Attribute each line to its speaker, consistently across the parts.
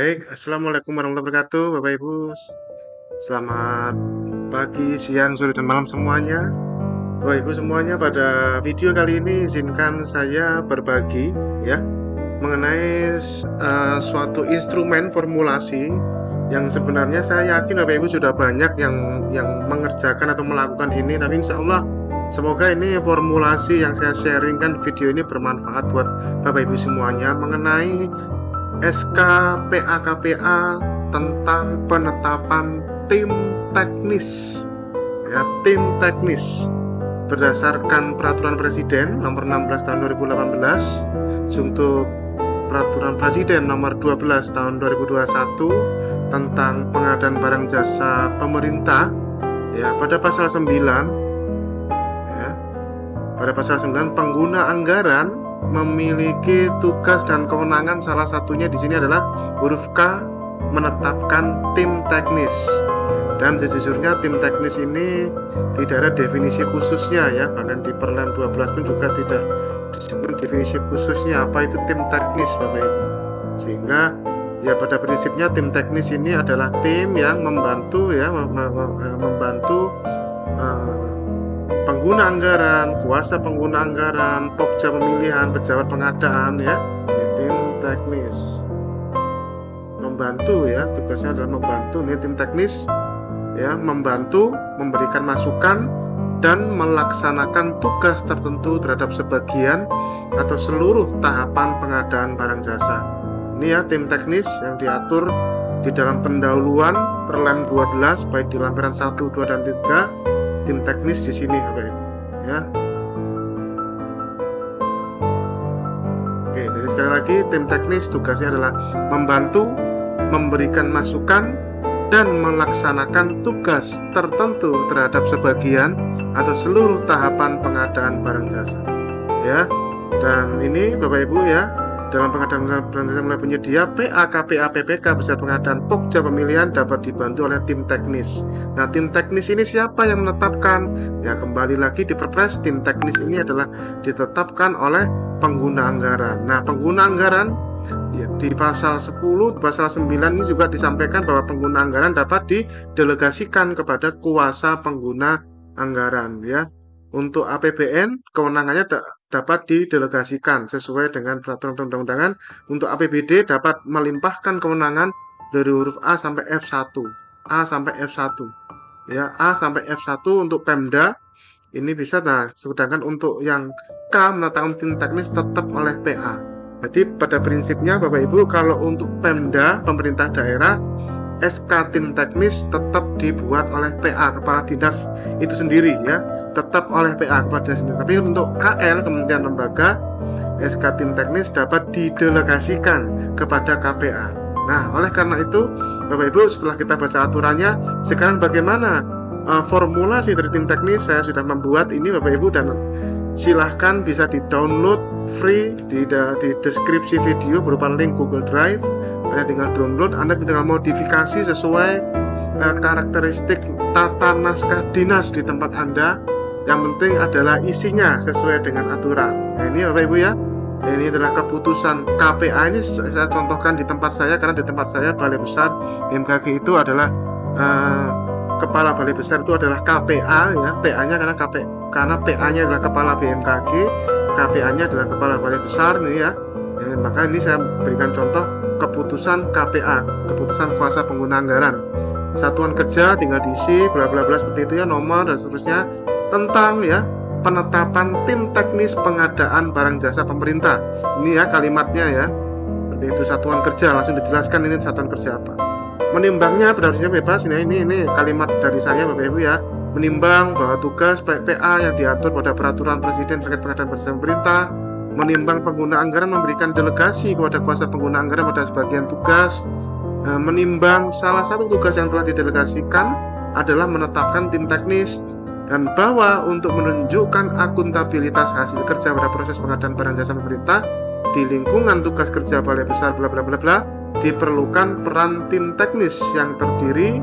Speaker 1: Baik, Assalamualaikum warahmatullahi wabarakatuh, Bapak Ibu. Selamat pagi, siang, sore, dan malam semuanya. Bapak Ibu semuanya, pada video kali ini izinkan saya berbagi ya mengenai suatu instrumen formulasi yang sebenarnya saya yakin Bapak Ibu sudah banyak yang mengerjakan atau melakukan ini, tapi insya Allah semoga ini formulasi yang saya sharingkan video ini bermanfaat buat Bapak Ibu semuanya mengenai SK PA-KPA tentang penetapan tim teknis ya, tim teknis berdasarkan Peraturan Presiden nomor 16 tahun 2018 untuk Peraturan Presiden nomor 12 tahun 2021 tentang pengadaan barang jasa pemerintah ya, pada pasal 9 ya, pada pasal 9 pengguna anggaran memiliki tugas dan kewenangan, salah satunya di sini adalah huruf K, menetapkan tim teknis. Dan sejujurnya tim teknis ini tidak ada definisi khususnya ya, bahkan di Perlem 12 pun juga tidak disebut definisi khususnya apa itu tim teknis Bapak Ibu. Sehingga ya pada prinsipnya tim teknis ini adalah tim yang membantu ya, membantu pengguna anggaran, kuasa pengguna anggaran, pokja pemilihan, pejabat pengadaan ya, tim teknis. Membantu ya, tugasnya adalah membantu nih tim teknis ya, membantu memberikan masukan dan melaksanakan tugas tertentu terhadap sebagian atau seluruh tahapan pengadaan barang jasa. Ini ya tim teknis yang diatur di dalam pendahuluan Perlem 12 baik di lampiran 1, 2 dan 3. Tim teknis di sini ya. Oke, jadi sekali lagi tim teknis tugasnya adalah membantu, memberikan masukan dan melaksanakan tugas tertentu terhadap sebagian atau seluruh tahapan pengadaan barang jasa. Ya. Dan ini Bapak Ibu ya, dalam pengadaan barang jasa mulai penyedia, PA, KPA, PPK beserta pengadaan pokja pemilihan dapat dibantu oleh tim teknis. Nah, tim teknis ini siapa yang menetapkan? Ya, kembali lagi di Perpres, tim teknis ini adalah ditetapkan oleh pengguna anggaran. Nah, pengguna anggaran ya, di pasal 10, pasal 9 ini juga disampaikan bahwa pengguna anggaran dapat didelegasikan kepada kuasa pengguna anggaran ya. Untuk APBN kewenangannya dapat didelegasikan sesuai dengan peraturan perundang-undangan. Untuk APBD dapat melimpahkan kewenangan dari huruf A sampai F1. A sampai F1. Ya, A sampai F1 untuk Pemda ini bisa. Nah, sedangkan untuk yang K menetapkan tim teknis tetap oleh PA. Jadi pada prinsipnya Bapak Ibu, kalau untuk Pemda, pemerintah daerah, SK tim teknis tetap dibuat oleh PA, kepala dinas itu sendiri ya, tetap oleh PA, kepala dinas sendiri. Tapi untuk KL, Kementerian Lembaga, SK tim teknis dapat didelegasikan kepada KPA. Nah, oleh karena itu Bapak Ibu, setelah kita baca aturannya, sekarang bagaimana formulasi dari tim teknis? Saya sudah membuat ini Bapak Ibu, dan silahkan bisa di-download free di deskripsi video berupa link Google Drive. Anda tinggal download, Anda tinggal modifikasi sesuai karakteristik tata naskah dinas di tempat Anda. Yang penting adalah isinya sesuai dengan aturan. Nah, ini Bapak Ibu ya, ini adalah keputusan KPA. Ini saya contohkan di tempat saya, karena di tempat saya Balai Besar BMKG itu adalah kepala Balai Besar itu adalah KPA ya, PA-nya karena PA-nya adalah kepala BMKG, KPA-nya adalah kepala Balai Besar nih ya. Maka ini saya berikan contoh keputusan KPA, keputusan kuasa pengguna anggaran. Satuan kerja tinggal diisi bla bla bla seperti itu ya, nomor dan seterusnya, tentang ya penetapan tim teknis pengadaan barang jasa pemerintah. Ini ya kalimatnya ya. Seperti itu, satuan kerja, langsung dijelaskan ini satuan kerja apa. Menimbangnya pada prinsipnya bebas. Ini kalimat dari saya Bapak Ibu ya. Menimbang bahwa tugas PA yang diatur pada Peraturan Presiden terkait pengadaan barang jasa pemerintah, menimbang pengguna anggaran memberikan delegasi kepada kuasa pengguna anggaran pada sebagian tugas, menimbang salah satu tugas yang telah didelegasikan adalah menetapkan tim teknis, dan bahwa untuk menunjukkan akuntabilitas hasil kerja pada proses pengadaan barang jasa pemerintah di lingkungan tugas kerja Balai Besar bla bla bla bla, diperlukan peran tim teknis yang terdiri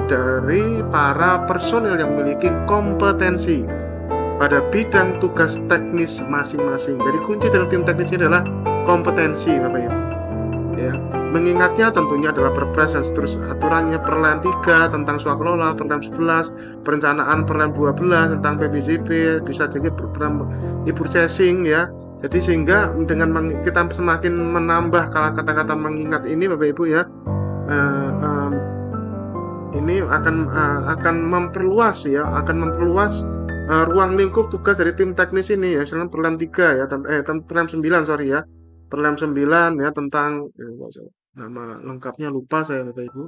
Speaker 1: dari para personil yang memiliki kompetensi pada bidang tugas teknis masing-masing. Jadi kunci dalam tim teknis ini adalah kompetensi Bapak Ibu. ya. Mengingatnya tentunya adalah Perpres dan seterusnya aturannya Perlem 3 tentang swaklola, Perlem 11 perencanaan, Perlem 12 tentang PBJP, bisa jadi Perlem e-purchasing ya. Jadi sehingga dengan kita semakin menambah kata-kata mengingat ini Bapak Ibu ya, ini akan memperluas ya, ruang lingkup tugas dari tim teknis ini ya. Misalnya Perlem 3 ya, Perlem 9 sorry ya. Perlem 9 ya tentang nama lengkapnya lupa saya Bapak Ibu.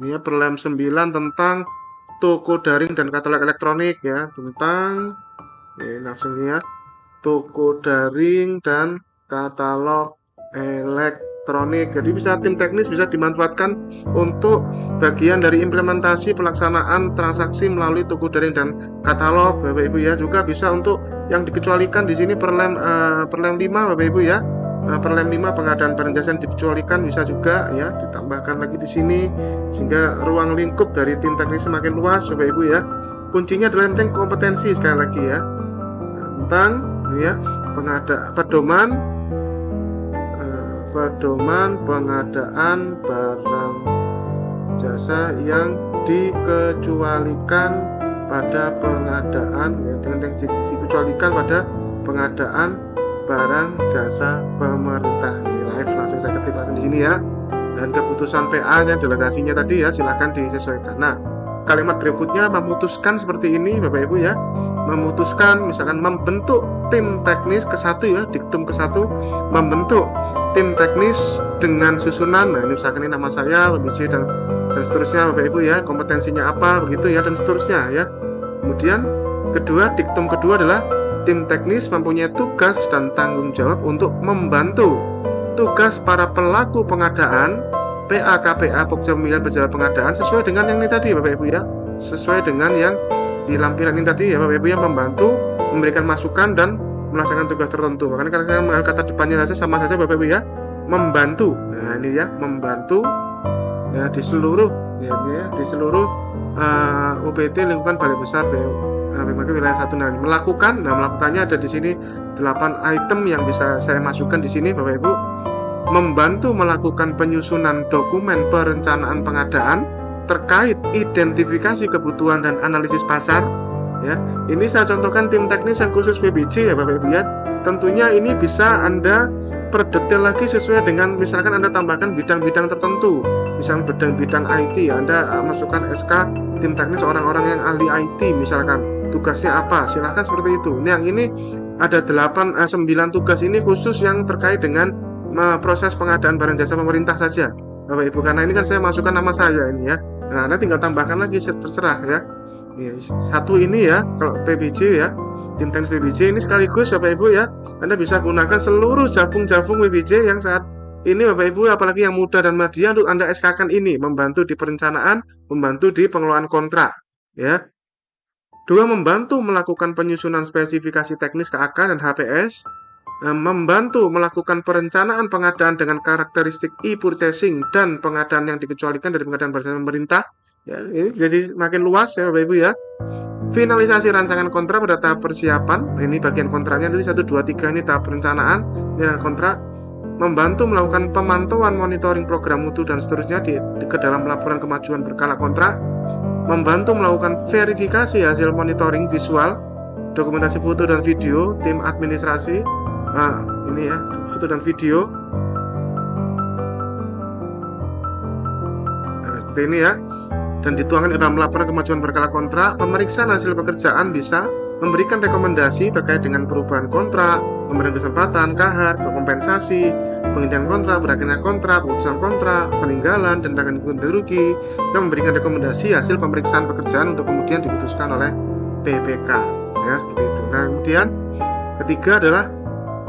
Speaker 1: Ini ya Perlem 9 tentang toko daring dan katalog elektronik ya, tentang langsung ya, toko daring dan katalog elektronik. Jadi bisa tim teknis bisa dimanfaatkan untuk bagian dari implementasi pelaksanaan transaksi melalui toko daring dan katalog Bapak Ibu ya. Juga bisa untuk yang dikecualikan di sini Perlem 5 Bapak Ibu ya. Perlem 5 pengadaan barang jasa yang dikecualikan bisa juga ya ditambahkan lagi di sini, sehingga ruang lingkup dari tim teknis semakin luas Bapak Ibu ya. Kuncinya adalah penting kompetensi sekali lagi ya, tentang ya pedoman pengadaan barang jasa yang dikecualikan pada pengadaan ya, dengan yang dikecualikan pada pengadaan barang jasa pemerintah. Live langsung saya ketik langsung di sini ya. Dan keputusan PA-nya delegasinya tadi ya silahkan disesuaikan. Nah, kalimat berikutnya memutuskan seperti ini Bapak Ibu ya. Memutuskan misalkan membentuk tim teknis ke-1 ya, diktum ke-1 membentuk tim teknis dengan susunan. Nah, ini misalkan ini nama saya, PBJ dan seterusnya Bapak Ibu ya, kompetensinya apa begitu ya dan seterusnya ya. Kemudian diktum kedua adalah tim teknis mempunyai tugas dan tanggung jawab untuk membantu tugas para pelaku pengadaan, PA, KPA, Pokja Pemilihan Pejabat Pengadaan sesuai dengan yang ini tadi Bapak Ibu ya, sesuai dengan yang di lampiran ini tadi ya Bapak Ibu, yang membantu, memberikan masukan dan melaksanakan tugas tertentu. Makanya kalau saya mengambil kata depannya saja sama saja Bapak Ibu ya, membantu. Nah ini ya, membantu ya di seluruh UPT lingkungan Balai Besar BMKG wilayah 1. Nah, melakukannya ada di sini 8 item yang bisa saya masukkan di sini Bapak Ibu. Membantu melakukan penyusunan dokumen perencanaan pengadaan terkait identifikasi kebutuhan dan analisis pasar ya. Ini saya contohkan tim teknis yang khusus PBJ ya Bapak Ibu ya. Tentunya ini bisa Anda perdetail lagi sesuai dengan misalkan Anda tambahkan bidang-bidang tertentu. Misalkan bidang IT ya, Anda masukkan SK tim teknis orang-orang yang ahli IT misalkan. Tugasnya apa? Silahkan seperti itu. Yang ini ada 9 tugas ini khusus yang terkait dengan proses pengadaan barang jasa pemerintah saja Bapak Ibu, karena ini kan saya masukkan nama saya ini ya. Nah, Anda tinggal tambahkan lagi terserah ya. Satu ini ya, kalau PBJ ya, tim teknis PBJ ini sekaligus Bapak Ibu ya, Anda bisa gunakan seluruh jabung-jabung PBJ yang saat ini Bapak Ibu, apalagi yang muda dan media untuk Anda SK-kan ini, membantu di perencanaan, membantu di pengelolaan kontrak ya. 2. Membantu melakukan penyusunan spesifikasi teknis KAK dan HPS. Membantu melakukan perencanaan pengadaan dengan karakteristik e-purchasing dan pengadaan yang dikecualikan dari pengadaan barang pemerintah. Ya, ini jadi makin luas ya Bapak Ibu ya. Finalisasi rancangan kontrak pada tahap persiapan. Nah, ini bagian kontraknya tadi 1, 2, 3 ini tahap perencanaan, ini kontrak. Membantu melakukan pemantauan monitoring program mutu dan seterusnya ke dalam laporan kemajuan berkala kontrak. Membantu melakukan verifikasi hasil monitoring visual, dokumentasi foto dan video, tim administrasi. Nah, ini ya, foto dan video. Nah, seperti ini ya. Dan dituangkan ke dalam laporan kemajuan berkala kontrak. Pemeriksaan hasil pekerjaan bisa memberikan rekomendasi terkait dengan perubahan kontrak, pemberian kesempatan, kahar, kompensasi, penghentian kontrak, berakhirnya kontrak, putusan kontrak, peninggalan, denda ganti rugi, dan memberikan rekomendasi hasil pemeriksaan pekerjaan untuk kemudian diputuskan oleh PPK ya, seperti itu. Nah, kemudian ketiga adalah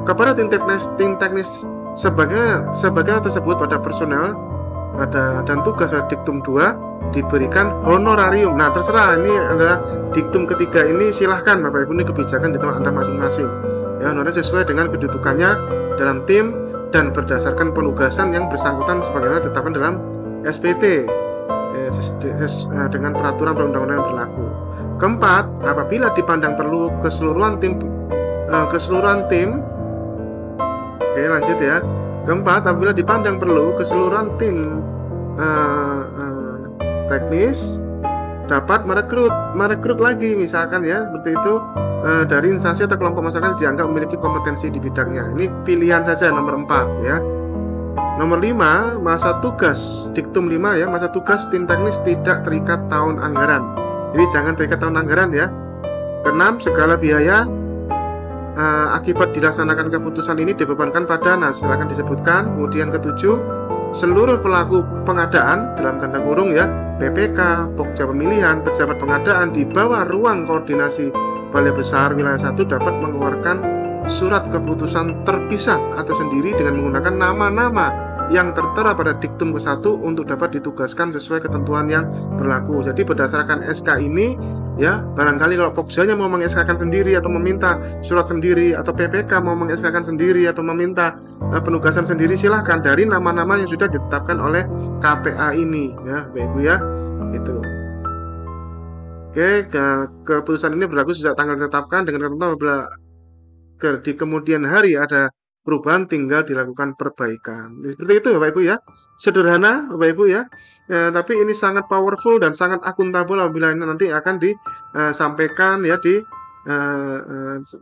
Speaker 1: kepada tim teknis sebagaimana tersebut pada personel dan tugas pada diktum 2 diberikan honorarium. Nah, terserah, ini adalah diktum ketiga ini, silahkan Bapak Ibu, ini kebijakan di tempat Anda masing-masing ya, honorer sesuai dengan kedudukannya dalam tim dan berdasarkan penugasan yang bersangkutan sebagaimana ditetapkan dalam SPT dengan peraturan perundang-undangan yang berlaku. Keempat, apabila dipandang perlu keseluruhan tim oke, lanjut ya. Keempat, apabila dipandang perlu, keseluruhan tim teknis dapat merekrut lagi, misalkan ya seperti itu, dari instansi atau kelompok masyarakat yang dianggap memiliki kompetensi di bidangnya. Ini pilihan saja nomor 4 ya. Nomor 5, masa tugas. Diktum 5 ya, masa tugas tim teknis tidak terikat tahun anggaran. Jadi jangan terikat tahun anggaran ya. Keenam, segala biaya akibat dilaksanakan keputusan ini dibebankan pada, nah silakan disebutkan. Kemudian ketujuh, seluruh pelaku pengadaan dalam tanda kurung ya, PPK, Pokja Pemilihan, pejabat pengadaan di bawah ruang koordinasi Balai Besar Wilayah 1 dapat mengeluarkan surat keputusan terpisah atau sendiri dengan menggunakan nama-nama yang tertera pada diktum ke-1 untuk dapat ditugaskan sesuai ketentuan yang berlaku. Jadi berdasarkan SK ini ya, barangkali kalau Pokjanya mau meng-SK-kan sendiri atau meminta surat sendiri, atau PPK mau meng-SK-kan sendiri atau meminta penugasan sendiri, silahkan dari nama-nama yang sudah ditetapkan oleh KPA ini ya, Bapak Ibu ya. Itu. Oke, keputusan ini berlaku sejak tanggal ditetapkan dengan ketentuan apabila di kemudian hari ada perubahan tinggal dilakukan perbaikan. Seperti itu Bapak Ibu ya. Sederhana Bapak Ibu ya. Tapi ini sangat powerful dan sangat akuntabel apabila ini nanti akan disampaikan ya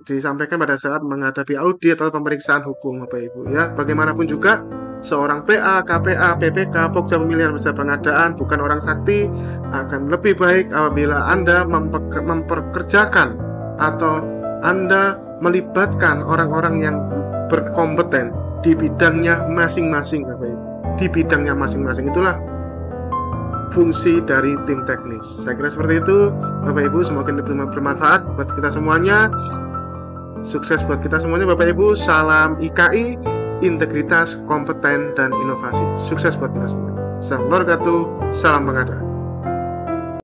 Speaker 1: disampaikan pada saat menghadapi audit atau pemeriksaan hukum Bapak Ibu ya. Bagaimanapun juga seorang PA, KPA, PPK, Pokja Pemilihan Pejabat Pengadaan bukan orang sakti. Akan lebih baik apabila Anda memperkerjakan atau Anda melibatkan orang-orang yang berkompeten di bidangnya masing-masing Bapak Ibu. Di bidangnya masing-masing, itulah fungsi dari tim teknis. Saya kira seperti itu Bapak Ibu, semoga bermanfaat buat kita semuanya. Sukses buat kita semuanya Bapak Ibu. Salam IKI, integritas, kompeten, dan inovasi. Sukses buat kita semua. Salam pengadaan.